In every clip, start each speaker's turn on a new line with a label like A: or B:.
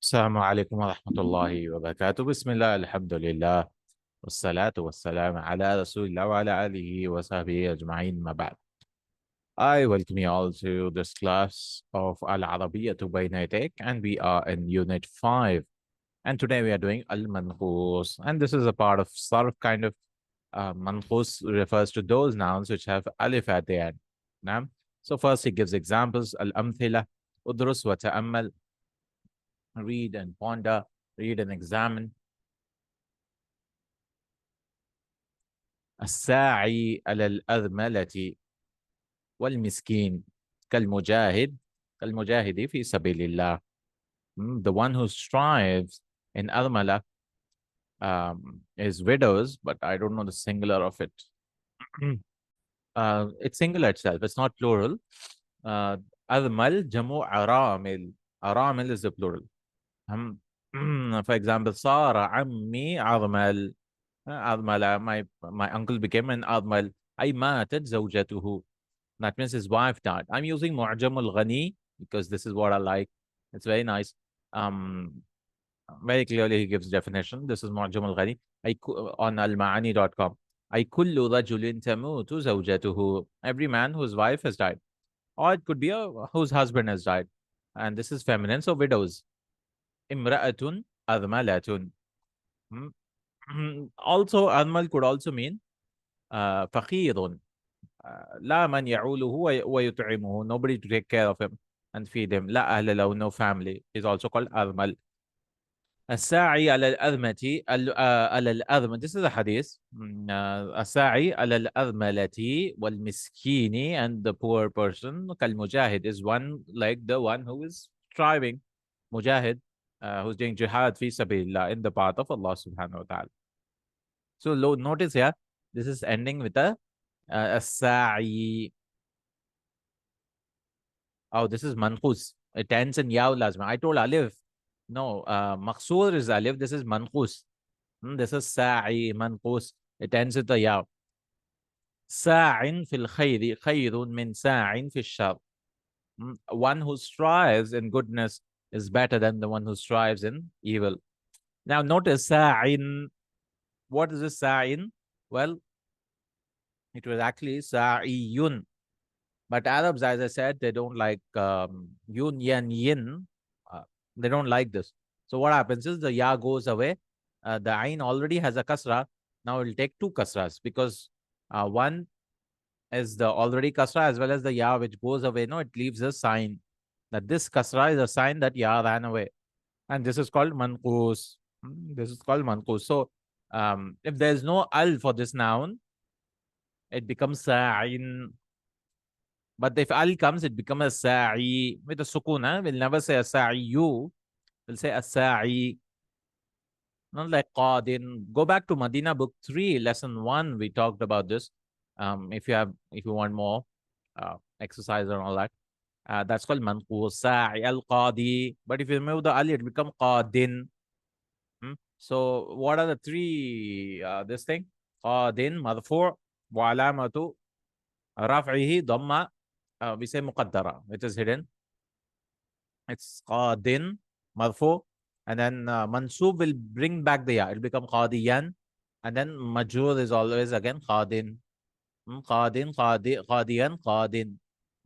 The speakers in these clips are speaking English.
A: السلام عليكم ورحمة الله وبركاته. بسم الله، الحمد لله، والصلاة والسلام على رسول الله وعلى آله وصحبه أجمعين ما بعد. I welcome you all to this class of Al-Arabiyya to Bayna, and we are in Unit 5. And today we are doing Al-Manqoos. And this is a part of sort of kind of Manqoos refers to those nouns which have alif at the end. Now, so first he gives examples. Al-Amthila, Udrus wa Ta'ammal, read and ponder, read and examine. الساعي على الأرملة والمسكين كالمجاهد كالمجاهد في سبيل الله. The one who strives in Armala is widows, but I don't know the singular of it. It's singular itself, it's not plural. Armal jamu aramil. Aramil is the plural. For example, Sara ammi armal. Armala, my uncle became an armal. أي ماتت زوجته. That means his wife died. I'm using Mu'jam al-Ghani because this is what I like. It's very nice. Very clearly he gives definition. This is Mu'jam al-Ghani on al-ma'ani.com. أي كل رجل تموت زوجته. Every man whose wife has died. Or it could be whose husband has died. And this is feminine, so widows. Imra'atun admalatun. Also, Admal could also mean فقير. لا من يعوله ويطعمه. Nobody to take care of him and feed him. لا أهل له, no family. Is also called أرمل. الساعي على الأرملة على الأرملة. This is a hadith. الساعي على الأرملة والمسكين, and the poor person. كالمجاهد is one like the one who is striving. Mujahid, who's doing jihad fi sabilillah, in the path of Allah subhanahu wa ta'ala. So notice here, this is ending with a sa'i. Oh, this is manqus. It ends in yaw lazma. I told alif. No, maqsoor is alif. This is manqus. This is sa'i, manqus. It ends with a yaw. Sa'in fil khayri khayrun min sa'in fil shar. One who strives in goodness is better than the one who strives in evil. Now notice sa'in. What is this sa'in? Well, it was actually sa'iyun. But Arabs, as I said, they don't like yun, yan, yin. They don't like this. So what happens is the ya goes away. The ain already has a kasra. Now it will take two kasras because one is the already kasra as well as the ya which goes away. No, it leaves a sign that this kasra is a sign that ya ran away. And this is called manqoos. This is called manqoos. So if there is no al for this noun, it becomes sa'in. But if al comes, it becomes a sa'i with a sukuna. We'll never say a sa'iyu. We'll say a sa'i. Not like qadin. Go back to Madina book 3, lesson 1. We talked about this. If you want more exercise and all that. That's called manqoos, sa'i, al-qadi. But if you remove the al, it becomes qadin. So what are the three, this thing? Qadin, marfu', wa alamatu raf'ihi, dhamma. We say muqaddara, which is hidden. It's qadin, marfu', and then mansub will bring back the ya. It'll become qadiyan. And then majur is always again qadin. Qadin, qadiyan, qadin.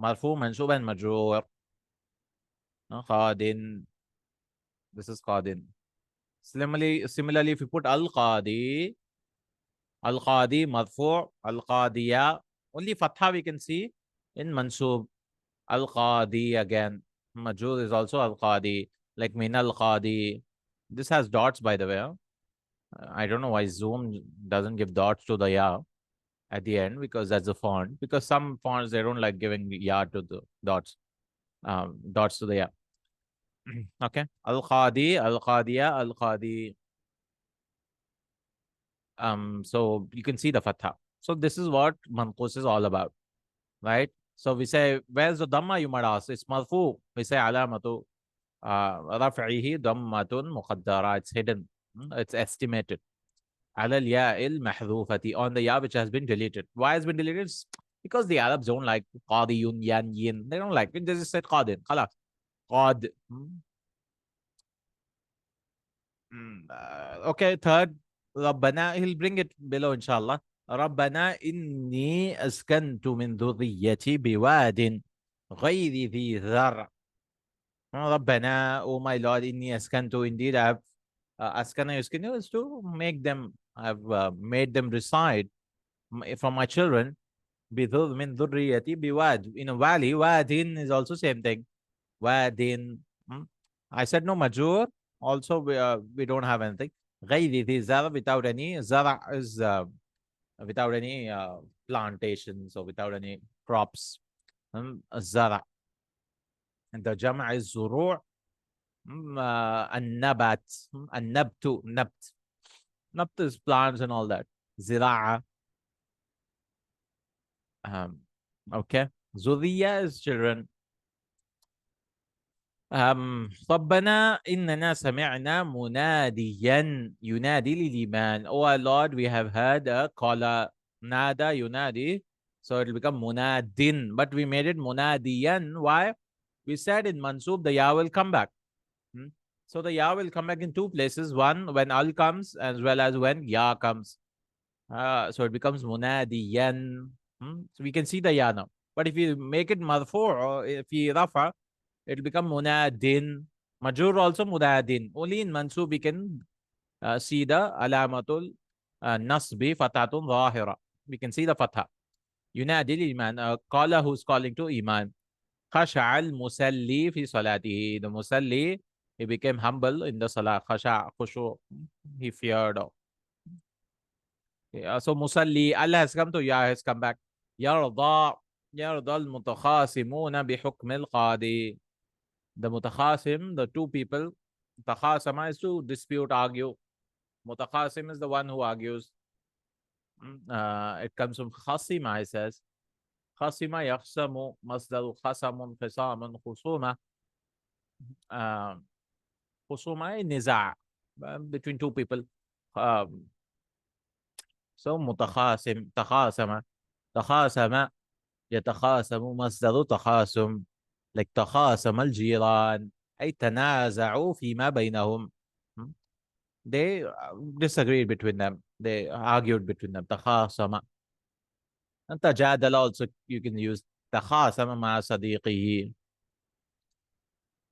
A: Marfu, mansub, and majur. Qadin. This is qadin. Similarly, if you put al-qadi, marfu', al-qadiya, only fatha we can see in mansub. Al-qadi again. Majur is also al-qadi, like min al-qadi. This has dots, by the way. I don't know why Zoom doesn't give dots to the ya at the end, because that's the font. Because some fonts, they don't like giving ya to the dots. Dots to the ya. Okay. Al-qadi, al-qadiya, al-qadi. So you can see the fatha. So this is what manqus is all about, right? So we say, where's the dhamma, you might ask? It's marfu. We say alamatu raf'ihi dhammatun muqaddara. It's hidden. It's estimated. Ala al-ya'il mahdhufati, on the ya which has been deleted. Why has been deleted? Because the Arabs don't like qadiyun, yan, yin. They don't like it. They just said qadin. Khalas. Qad. Okay, third, ربنا, he'll bring it below inshallah. ربنا إني أسكنت من ذريتي بواد غير ذي ذرع. ربنا, oh my Lord, إني أسكنت, indeed I have askana yuskinu is to make them, I've made them reside from my children. بذر من ذريتي بواد, in a valley. وادin is also same thing. وادin. I said no majur. Also, we don't have anything. غير ذي زرع, without any. زرع is without any plantations or without any crops. الزرع. And the jama is زروع. النبات. النبت. نبت. Nabt is plants and all that. زراعة. Okay. ذرية is children. ربنا إننا سمعنا مناديا ينادي للإيمان. Oh our Lord, we have heard a caller. Nada yunadi. So it will become munadin. But we made it munadiyan. Why? We said in Mansub the ya will come back. So the ya will come back in two places. One when al comes, as well as when ya comes. So it becomes munadiyan. So we can see the ya now. But if you make it marfu or if you rafa, it will become munadin. Majur also munadin. Only in mansub we can see the alamatul nasbi fatatun zahira. We can see the fatha. Yunadi iman. Qala, who's calling to iman. Khasha'al musalli fi salatihi. The musalli, he became humble in the salah. Khasha' khushu. He feared. So musalli, Allah has come to ya has come back. Yarda. Yarda al-mutakhasimuna bihukm al-qadi. The mutakhasim, the two people, takhasama is to dispute, argue. Mutakhasim is the one who argues. It comes from khasima, it says. Khasima yakhsamu, masdaru khasamun, khisamun, khusuma. Khusuma is niza' between two people. So mutakhasim, takhasama. Takhasama, yatakhasamu, masdaru takhasum. Like تخاصم الجيران أي تنازعوا فيما بينهم. They disagreed between them. They argued between them. تخاصم. And تجادل also you can use تخاصم مع صديقه.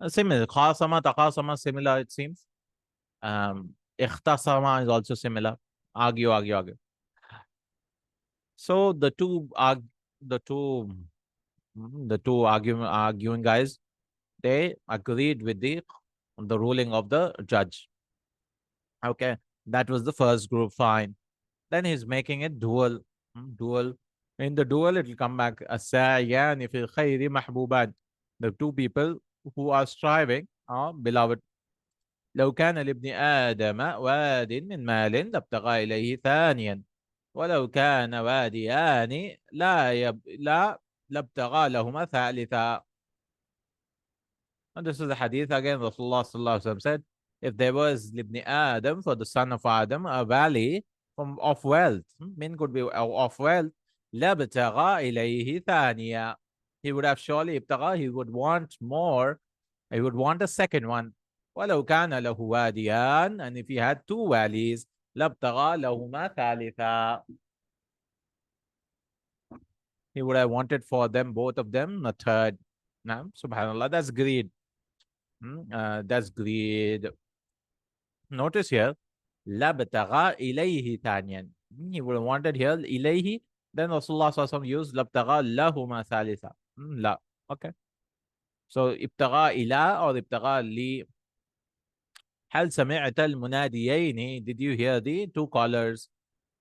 A: Similar. خاصم تخاصم similar it seems. اختصم is also similar. Argue, argue, argue. So the two arguing guys, they agreed with the ruling of the judge. Okay, that was the first group. Fine. Then he's making it dual. Dual. In the dual, it will come back as-sa'yan fil khayri mahbuban. The two people who are striving are beloved. لو كان لابن آدم واد من مال لابتغى إليه ثانيا ولو كان واديان لا لابتغى لهما ثالثا. And this is the hadith again. Rasulullah sallallahu alaihi wasallam said, if there was libni Adam, for the son of Adam, a valley of wealth, min could be of wealth, labtagha ilayhi thaniya. He would have surely ibtagha, he would want more, he would want a second one. وَلَوْ كَانَ لَهُ وَادِيَانِ, and if he had two valleys, لَابْتَغَى لَهُمَا ثَالِثًا. He would have wanted for them, both of them, a third. Now, subhanallah, that's greed. That's greed. Notice here, لَابْتَغَى إِلَيْهِ ثَانِيًا. He would have wanted here, إِلَيْهِ, then Rasulullah sallallahu alaihi wasallam used لَابْتَغَى لَهُمَا ثَالِثًا. La. Okay. So, ابتغى إلى or ابتغى لي. هل سمعت المناديين? Did you hear the two callers?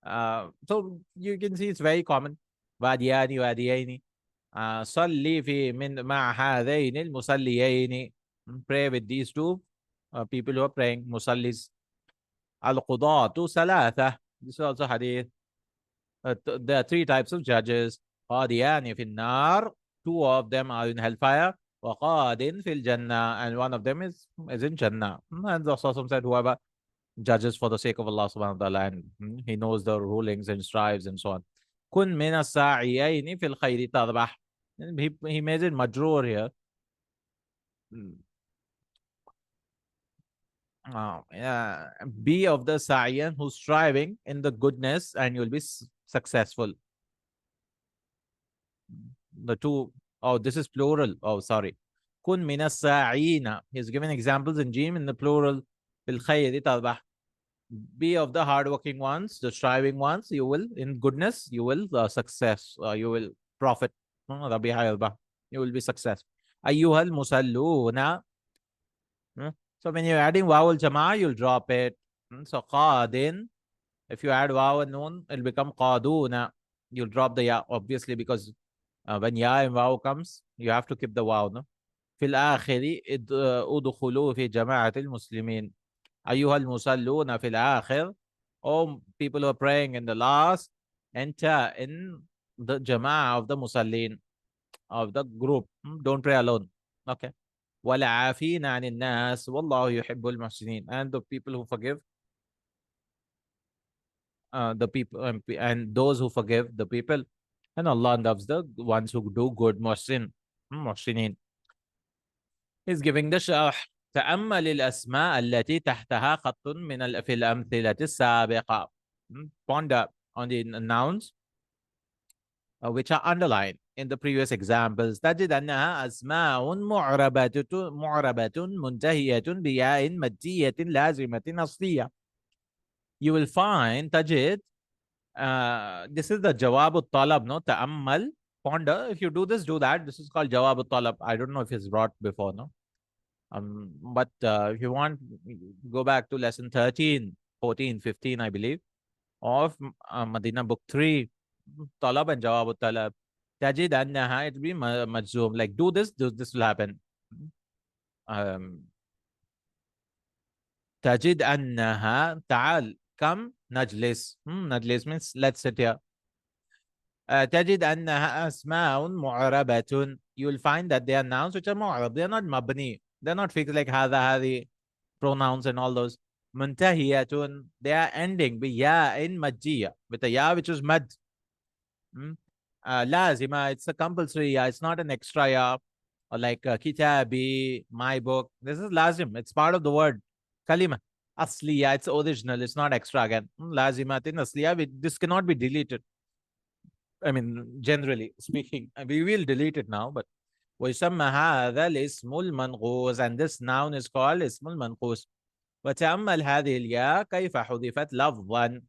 A: So you can see it's very common. واديان واديين. صلي في من مع هذين المصليين. Pray with these two people who are praying. مصليs. القضاة ثلاثة. This is also hadith. There are three types of judges. قاضيان في النار. Two of them are in hellfire. وَقَادٍ فِي الْجَنَّةِ, and one of them is in Jannah. And the Rasul said, whoever judges for the sake of Allah subhanahu wa ta'ala, and he knows the rulings and strives and so on. كُن مِنَ السَّاعِيَيْنِ فِي الْخَيْرِ تَرْبَحْ. He made it majroor here. Be of the Sa'yan who's striving in the goodness and you'll be successful. The two, oh, this is plural. Oh, sorry. Kun minas sa'ina. He's given examples in Jim in the plural. Bil khayri tarbah. Be of the hardworking ones, the striving ones. You will, in goodness, you will success. You will profit. You will be success. Ayyuhal musalluna. So when you're adding vowel jama, you'll drop it. So qadin. If you add waw and noon, it'll become qaduna. You'll drop the ya, obviously, because when ya and waw comes, you have to keep the waw. No? في الآخر ادخلوا في جماعة المسلمين. أيها المصلون في الآخر. Oh, people who are praying in the last, enter in the jama'ah of the musallin, of the group. Don't pray alone. Okay. وَالْعَافِينَ عَنِ النَّاسِ وَاللَّهُ يُحِبُّ الْمُحْسِنِينَ. And the people who forgive, the people, and those who forgive the people, and Allah loves the ones who do good. Muhsinin. He's giving the sharh. تأمل الأسماء التي تحتها خط من في الأمثلة السابقة. Ponder on the nouns which are underlined in the previous examples. تجد أنها أسماء معربة منتهية بياء مادية لازمة أصلية. You will find تجد this is the جواب الطلب, no? تأمل, ponder. If you do this, do that. This is called جواب الطلب. I don't know if it's brought before, no? But if you want, go back to lesson 13, 14, 15, I believe, of Madina book 3, Talab and Jawab al-Talab. Tajid annaha, it will be majzoom. Like, do this will happen. Tajid annaha, ta'al, come, najlis. Najlis means let's sit here. تجد أنها أسماء معربة. You will find that they are nouns which are معرب. They are not mabni. They're not fixed like هذا هذه pronouns and all those. منتهية. They are ending بياء مجية, with a ya which is mad. لازمة. It's a compulsory ya. It's not an extra ya. Or like kitabi, my book. This is lazim. It's part of the word. Kalima. Asliya. It's original. It's not extra again. Lazimatin asliya. This cannot be deleted. I mean, generally speaking, we will delete it now, but ويسمى هذا الاسم المنقوص, and this noun is called اسم المنقوص. وتأمل هذه الياء كيف حذفت لفظا,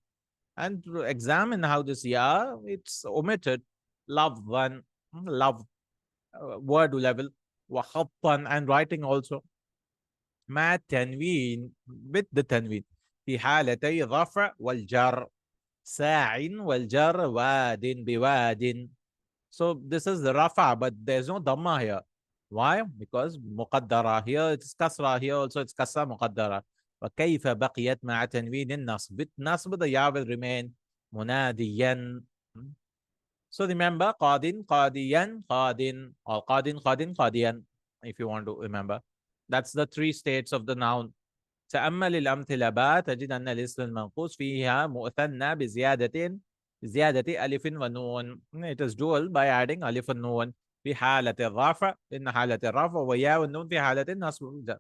A: and examine how this ya, it's omitted لفظا, love, word level, وخطا, and writing also, مع التنوين, with the tanween, في حالتي الرفع والجر, ساع والجر واد بواد. So this is the rafa, but there's no dhamma here. Why? Because muqaddara. Here it's kasra. Here also it's kasra muqaddara. وكيف بقيت مع تنوين النصب. With nasb, the ya will remain munadiyan. So remember, qadin, qadiyan, qadin, or qadin, qadin, qadiyan, if you want to remember. That's the three states of the noun. تأمل الأمثلة باء تجد أن الاسم المنقوص فيها مثنى بزيادة ألف ونون. It is dual by adding ألف ونون في حالة الرفع, إن حالة الرفع, ويا والنون في حالة النصب,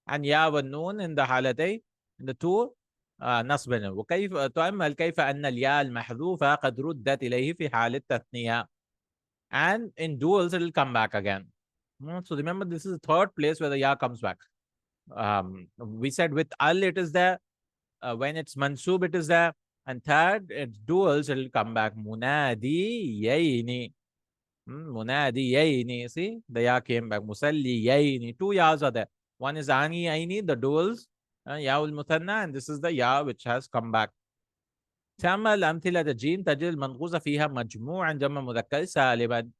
A: and يا والنون in the حالتين, in the two نصب. وكيف تأمل كيف أن الياء المحذوفة قد ردت إليه في حالة التثنية, and in duals it will come back again. So remember, this is the third place where the ya comes back. We said with al it is there, when it's mansub it is there, and third it's duals, it will come back. Munadiyaini. Munadiyaini. See, the ya came back. Musalliyaini. Two yas are there. One is ani aini, the duals, yaul muthanna, and this is the ya which has come back. تعمل أمثلة جيم تجد المنقوصة فيها مجموعا جمع مذكر سالما.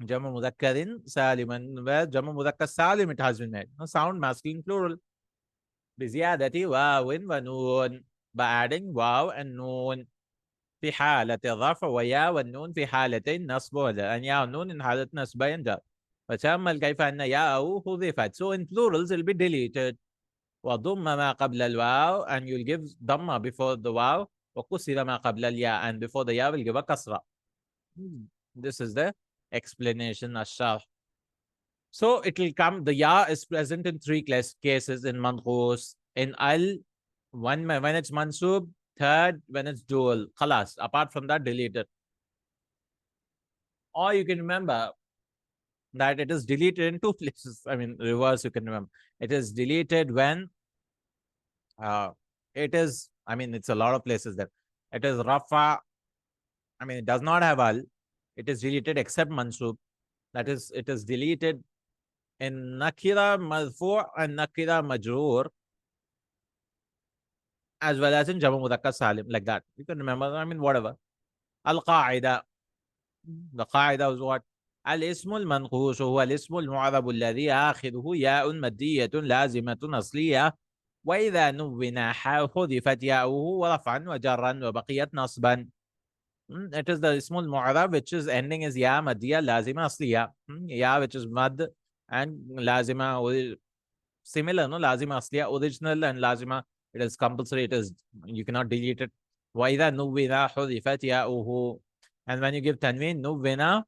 A: جمع مذكر سالما, جمع مذكر سالم it has been made. Sound masculine plural. بزيادة واو ونون, by adding واو and نون, في حالة الرفع, ويا والنون في حالتين نصب وجر, and يا والنون in حالة نصبين جر. فتأمل كيف أن ياء حذفت. So in plurals it will be deleted. وضم ما قبل الواو, and you'll give ضمة before the واو, وكسر ما قبل الياء, and before the ya will give a kasra. This is the explanation, الشرح. So it will come, the ya is present in three cases in manqoos. In al, one when it's mansub, third when it's dual. Khalas. Apart from that, delete it. Or you can remember that it is deleted in two places. I mean, reverse, you can remember. It is deleted when uh, it is, I mean, it's a lot of places there. It is rafa. I mean, it does not have al. It is deleted except mansub. That is, it is deleted in nakira madfu' and nakira majroor, as well as in Jamu Mudhakkar Salim, like that. You can remember, I mean, whatever. Al Qaida. The Qaida was what? الاسم المنقوص هو الاسم المعرب الذي آخره ياء مادية لازمة أصلية وإذا نون حذفت ياؤه ورفعا وجرا وبقيت نصبا. It is the اسم المعرب which is ending is ياء مادية لازمة أصلية. ياء which is mad and لازمة similar, no? Lazima asliya, original and lazima, it is compulsory, it is, you cannot delete it. وَإِذَا نُوِّنَا حُذِفَتْ يَاؤُهُ. And when you give tanween, nuwwina,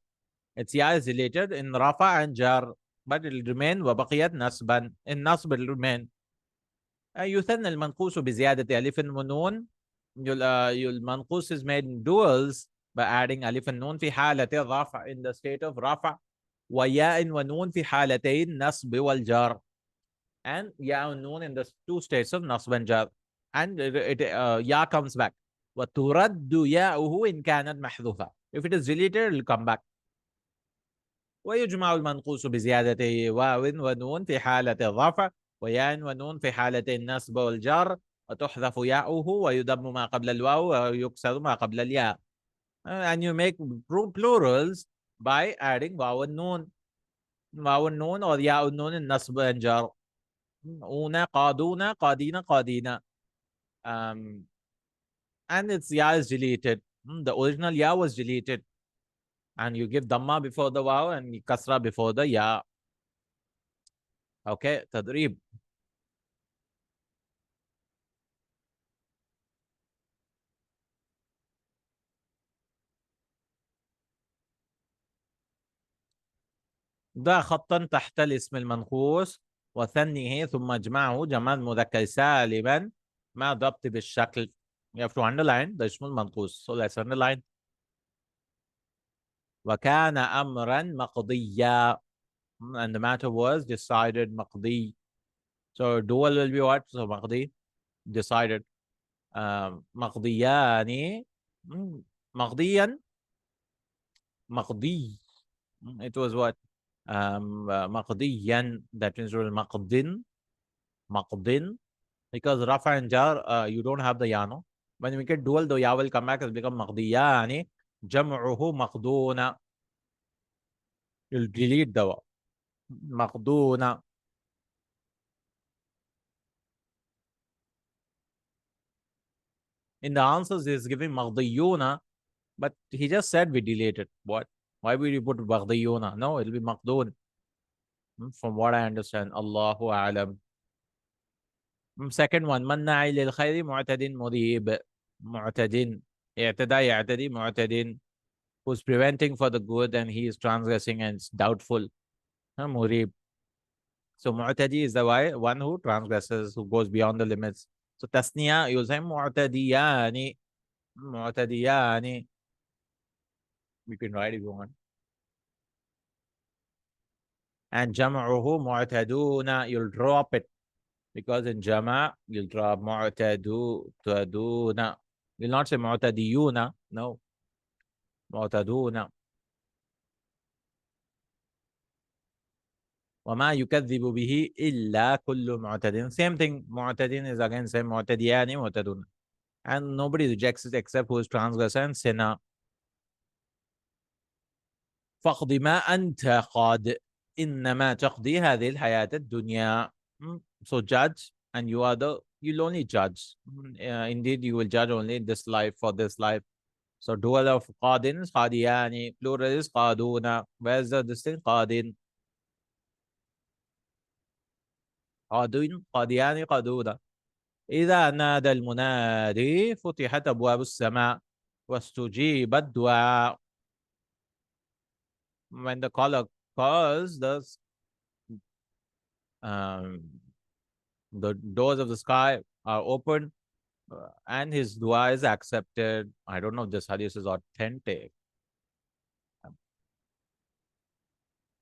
A: its ya is deleted in rafa and jar, but it will remain وَبَقِيَتْ nasban. In nasb it will remain. يثنى المنقوص بزيادة ألف ونون. المنقوص is made in duals by adding ألف النون في حالة الرفع, in the state of رفع, وياء ونون في حالتي النصب والجر, and ya and noon in the two states of nasb and jar, and ya comes back. وَتُرَدُّ يَاؤُهُ إِنْ كَانَتْ مَحْذُوفًا. If it is deleted, it will come back. ويجمع المنقوص بزيادة واو ونون في حالة الرفع وياء ونون في حالة النصب والجر وتحذف ياؤه ويضم ما قبل الواو ويكسر ما قبل الياء. And you make plurals by adding واو النون. واو النون or ياء النون in nasb and jar. Una, qaduna, qadina, qadina. And its ya is deleted. The original ya was deleted. And you give dhamma before the waw and kasra before the ya. Okay, tadrib. ضع خطا تحت الاسم المنقوص وثنيه ثم اجمعه جمع مذكر سالما مع ضبط بالشكل. You have to underline the اسم المنقوص. So let's underline. وكان أمرا مقضيا. And the matter was decided, مقضي. So dual will be what? So مقضي, decided. مقضيان. مقضيا. مقضي. It was what? مقضيا. That means مقضٍ. مقضٍ. Because rafa and jar, you don't have the ya, no? When we get dual, the ya will come back and become مقضيان. جمعه مقضون. You'll delete the مقضون. In the answers, he's giving مقضيون, but he just said we deleted. What? Why would you put مقضيون? No, it'll be مقضون. From what I understand. Allahu a'lam. Second one. مناع للخير معتد مريب. معتد. اعتدى يعتدي معتد. Who's preventing for the good and he is transgressing and it's doubtful. مريب. So معتدي is the one who transgresses, who goes beyond the limits. So tasniya, you say معتديان. معتديان. You can write if you want. And jam'uhu mu'taduna, you'll drop it. Because in jama, you'll drop mu'taduna. You'll not say mu'tadiyuna. No. Mu'taduna. وما يكذب به إلا كل معتد. Same thing. معتدين is again same. معتديان معتدون. And nobody rejects it except who is transgressor and sinner. فاقض ما أنت قاد إنما تقضي هذه الحياة الدنيا. So judge, and you'll only judge. Indeed, you will judge only this life, for this life. So dual of qadin is qadiyani, plural is qaduna. Where's the distinct qadin? قادين قاديان قادونا. إذا نادى المنادي فتحت أبواب السماء واستجيب الدعاء. When the caller calls, the doors of the sky are open, and his dua is accepted. I don't know if this hadith is authentic.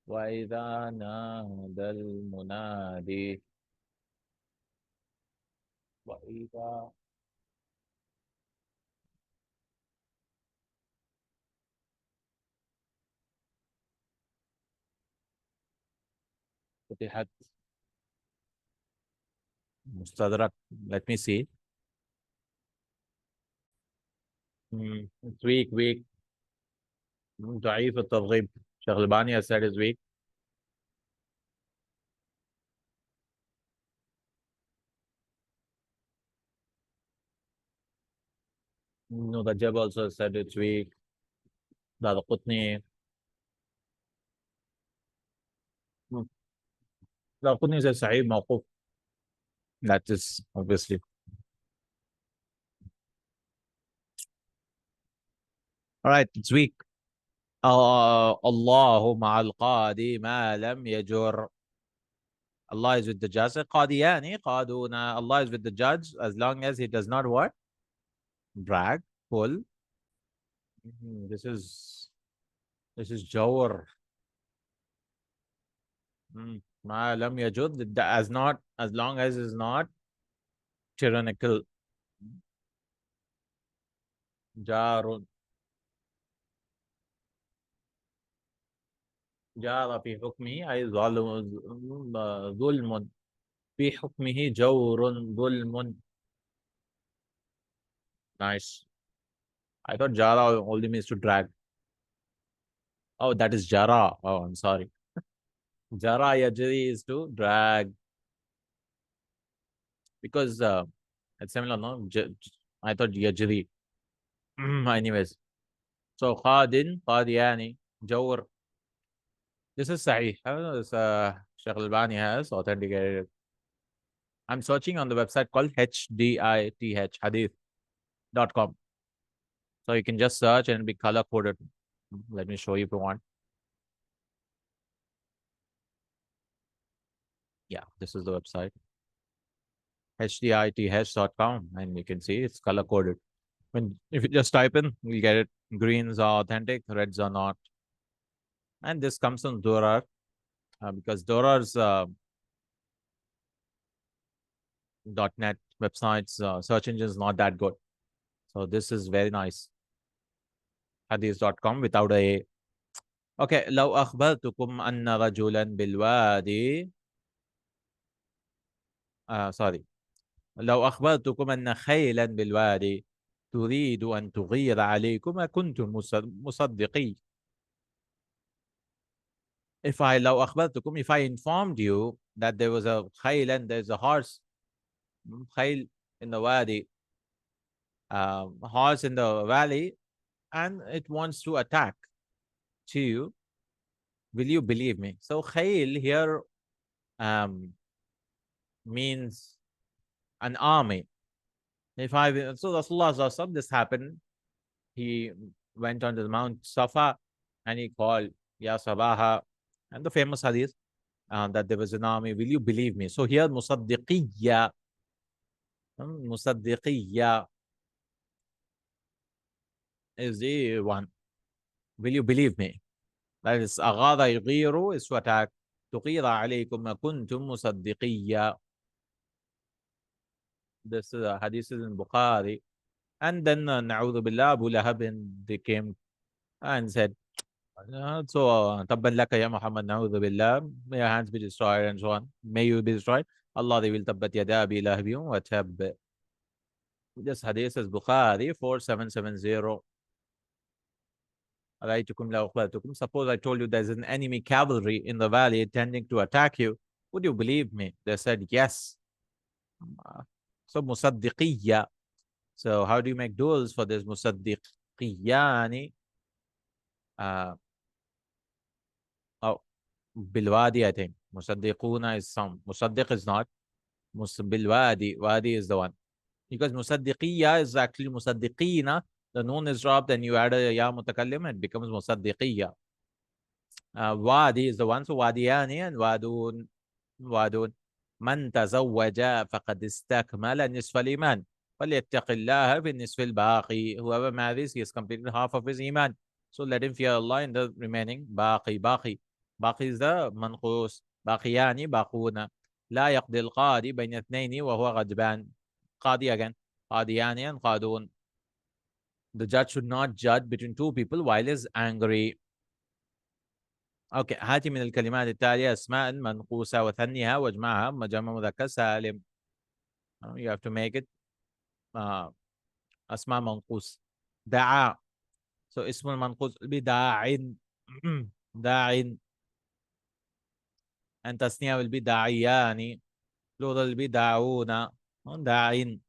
A: وَإِذَا نَادَى الْمُنَادِي وَإِذَا فتحت مستدرك. Let me see. It's weak, weak. ضعيف الترغيب. Sheikh Albani has said is weak. No, the Jab also said it's weak. The Qutni. The Qutni says Sahih Mawquf. That is obviously. All right, it's weak. Allahu ma'al qadi ma lam yajur. Allah is with the judge. Qadiyani, qaduna. Allah is with the judge as long as he does not what? Brag, pull. This is jawr. Ma lam yajud, as long as is not tyrannical. Jarun. جار في حكمه أي ظلم في حكمه جور ظلم. Nice. I thought jara only means to drag. Oh, that is jara. Oh, I'm sorry. Jara yajri is to drag. Because it's similar, no? I thought yajri. Anyways. So khadin, khadiyani, jawr. This is sahih. This Sheikh Albani has authenticated. I'm searching on the website called HDITH, hadith.com. So you can just search and be color coded. Let me show you if you want. Yeah, this is the website. HDITH.com, and you can see it's color coded. If you just type in, you'll get it. Greens are authentic, reds are not. And this comes from Durar, because Durar's .net websites search engine is not that good. So this is very nice. Hadith.com without a. Okay, لو أخبرتكم أن رجلا بالوادي sorry. لو أخبرتكم أن خيلا بالوادي تريد أن تغير عليكم كنتم مصدقي. If I informed you that there was a khayl and there's a horse, khayl in the wadi, horse in the valley, and it wants to attack to you, will you believe me? So khayl here means an army. So Rasulullah, this happened. He went onto the Mount Safa and he called Ya Sabaha, and the famous hadith that there was an army. Will you believe me? So here Musaddiqiyya is the one. Will you believe me? That is aghada yughiru is to attack. Tughira alaykum ma kuntum musaddiqiyya. This hadith is in Bukhari. And then na'udhu billah, Abu Lahab, they came and said, tabban laka ya Muhammad, na'udhu billah, may your hands be destroyed and so on. May you be destroyed. Allah, they will tabbat yada abi lahabiyum wa tab. This hadith is Bukhari 4770. Suppose I told you there's an enemy cavalry in the valley intending to attack you. Would you believe me? They said yes. So musaddiqiyya. So how do you make duals for this? Musaddiqiyani. Oh, bilwadi, I think. Musaddiquna is some. Musaddiq is not. Bilwadi. Wadi is the one. Because musaddiqiyya is actually musaddiqina. The noon is dropped and you add a ya mutakallim, it becomes musaddiqiyya. Wadi is the one. So wadiyani and wadun. وادون من تزوج فقد استكمل نصف الإيمان فليتق الله في النصف الباقي. Whoever marries, he has completed half of his iman. So let him fear Allah in the remaining باقي. باقي is the منقوص. باقيان باقون. لا يقضي القاضي بين اثنين وهو غضبان. قاضي again. قاضيان and قادون. The judge should not judge between two people while he is angry. اوكي، هاتي من الكلمات التالية اسماء منقوصة وثنيها واجمعها جمع مذكر سالم. You have to make it اسماء منقوص. دعا. So اسم المنقوص بداع. داع. and تثنية will be داعيان. plural will be داعون. داعين.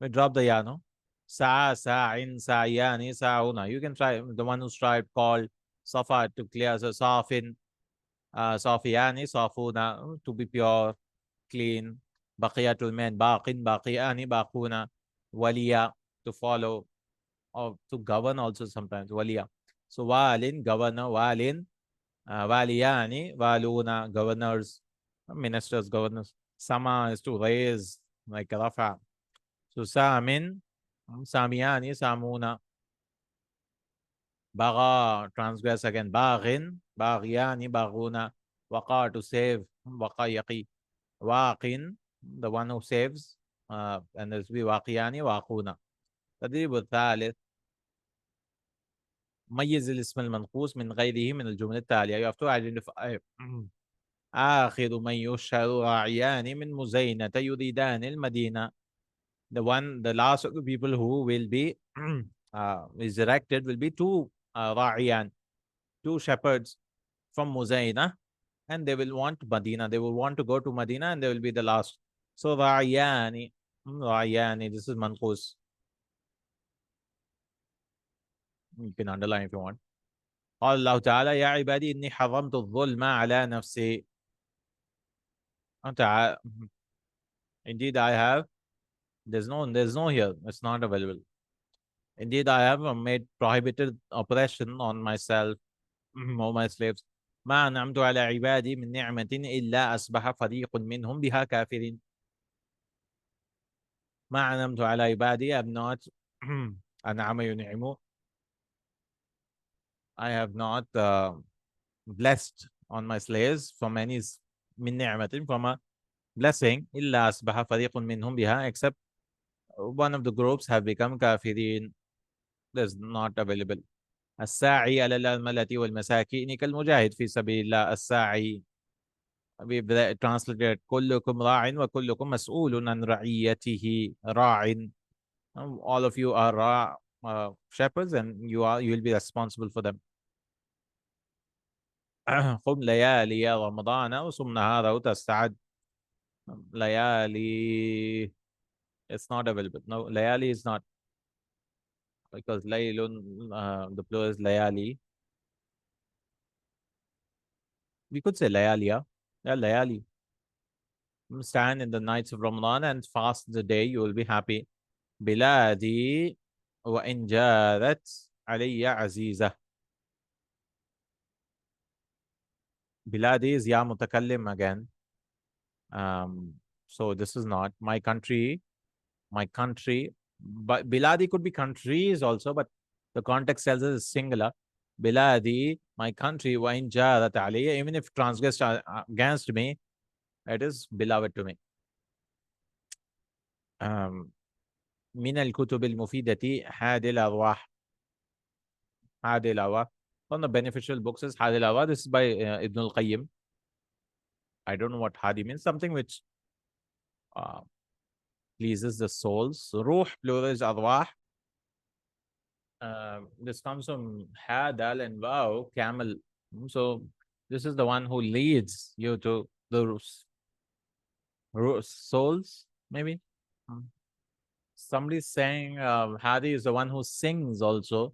A: We drop the ya, no? سعى ساعٍ سعيان ساعون. You can try the one who tried called. صفا to clear. So صافٍ صافيان صافون to be pure, clean. بقية المن باق باقيان باقون. وليا to follow or to govern also sometimes. وليا. So والin governor والin. واليان والون governors, ministers, governors. Sama is to raise like رفع. So سام ساميان سامون. بغى transgress again. باغ باغيان باغون. وقع to save. وقى يقي. واق the one who saves, and there's be واقيان واقون. التدريب الثالث ميز الاسم المنقوص من غيره من الجملة التالية. You have to identify آخر من يشهر راعيان من مزينة يريدان المدينة. The last of the people who will be resurrected will be two راعيان, two shepherds from Muzaina, and they will want Medina. They will want to go to Medina, and they will be the last. So راعيان. راعيان, this is manqus. You can underline if you want. قال الله تعالى يا عبادي إني حرمت الظلم على نفسي. Indeed I have. There's no here. It's not available. Indeed I have made prohibited oppression on myself or my slaves. ما أنعمت على عبادي من نعمة إلا أصبح فريق منهم بها كافرين. ما أنعمت على عبادي. I have not أنعم ينعم. I have not blessed on my slaves from any من نعمة, from a blessing. إلا أصبح فريق منهم بها, except one of the groups have become kafirin. There's not available. الساعي على الأرملة والمساكين كالمجاهد في سبيل الله. الساعي we've translated كلكم راع وكلكم مسؤول عن رعيته. راع, all of you are shepherds, and you will be responsible for them. قم ليالي رمضان وصم نهاره تستعد. ليالي, it's not available. No, layali is not, because laylun, the plural is layali. We could say layaliya. Yeah, layali. Stand in the nights of Ramadan and fast the day, you will be happy. بلادي وإن جارت علي عزيزة. بلادي is ya mutakallim again. So this is not my country. My country. But biladi could be countries also, but the context tells us it's singular. Biladi, my country, وإن جارت علي, even if transgressed against me, it is beloved to me. من الكتب المفيدة هذه الأرواح. هذه الأرواح. One of the beneficial books is هذه الأرواح. This is by Ibn al-Qayyim. I don't know what hadi means. Something which pleases the souls. Ruh, plural is arwah. This comes from ha, dal, and wow, camel. So this is the one who leads you to the souls, maybe. Somebody's saying Hadi is the one who sings also,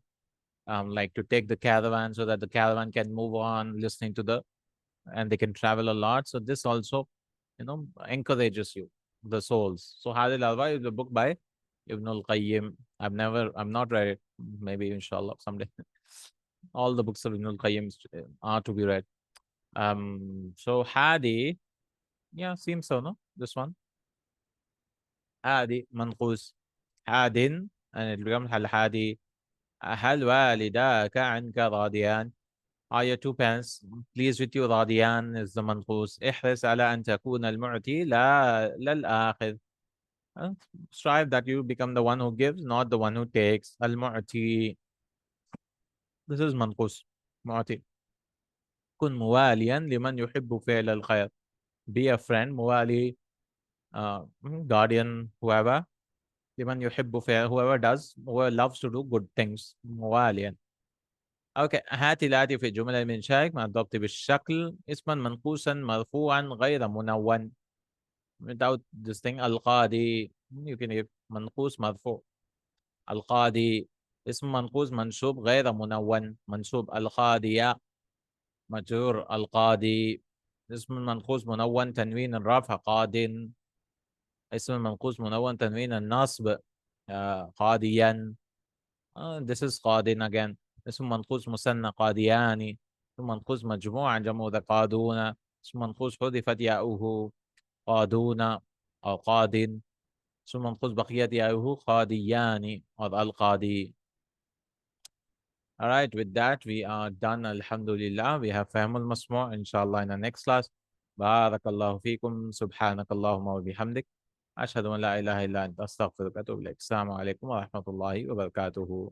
A: like to take the caravan so that the caravan can move on listening to and they can travel a lot. So this also, encourages you, the souls. So Hadi al-Arwa is a book by Ibn al-Qayyim. I'm not read it. Maybe inshallah someday. All the books of Ibn al-Qayyim are to be read. So Hadi Yeah, seems so, no? This one. هادي منقوص. حاد and it becomes الحادي. هل والداك عنك راضيان? Are your two parents pleased with you? راضيان is the منقوص. احرص على أن تكون المعطي لا الآخذ. Uh, Strive that you become the one who gives, not the one who takes. المعطي. This is منقوص. معطي. كن مواليا لمن يحب فعل الخير. Be a friend. موالي guardian, whoever. لمن يحب فعل, whoever does, whoever loves to do good things. مواليا. اوكي، هات الآتي في جملة من شايك مع الضبط بالشكل. اسما منقوصا مرفوعا غير منون. without this thing. القاضي. You can give منقوص مرفوع. القاضي. اسم منقوص منصوب غير منون. منصوب. القاضية. مجرور. القاضي. اسم منقوص منون تنوين الرفع قاض. اسم منقوص منون تنوين النصب قاضيا. This is قاضٍ again. اسم منقوص مثنى قاضيان. اسم منقوص مجموعة جمع ذا قادون. اسم منقوص حذفت ياؤه قادون أو قاد. اسم منقوص بقيت ياؤه قاديان or القادي. Alright, with that we are done. Alhamdulillah. We have فهم المسموع inshallah in the next class. بارك الله فيكم. سبحانك اللهم وبحمدك. أشهد أن لا إله إلا أنت أستغفرك وأتوب إليك. السلام عليكم ورحمة الله وبركاته.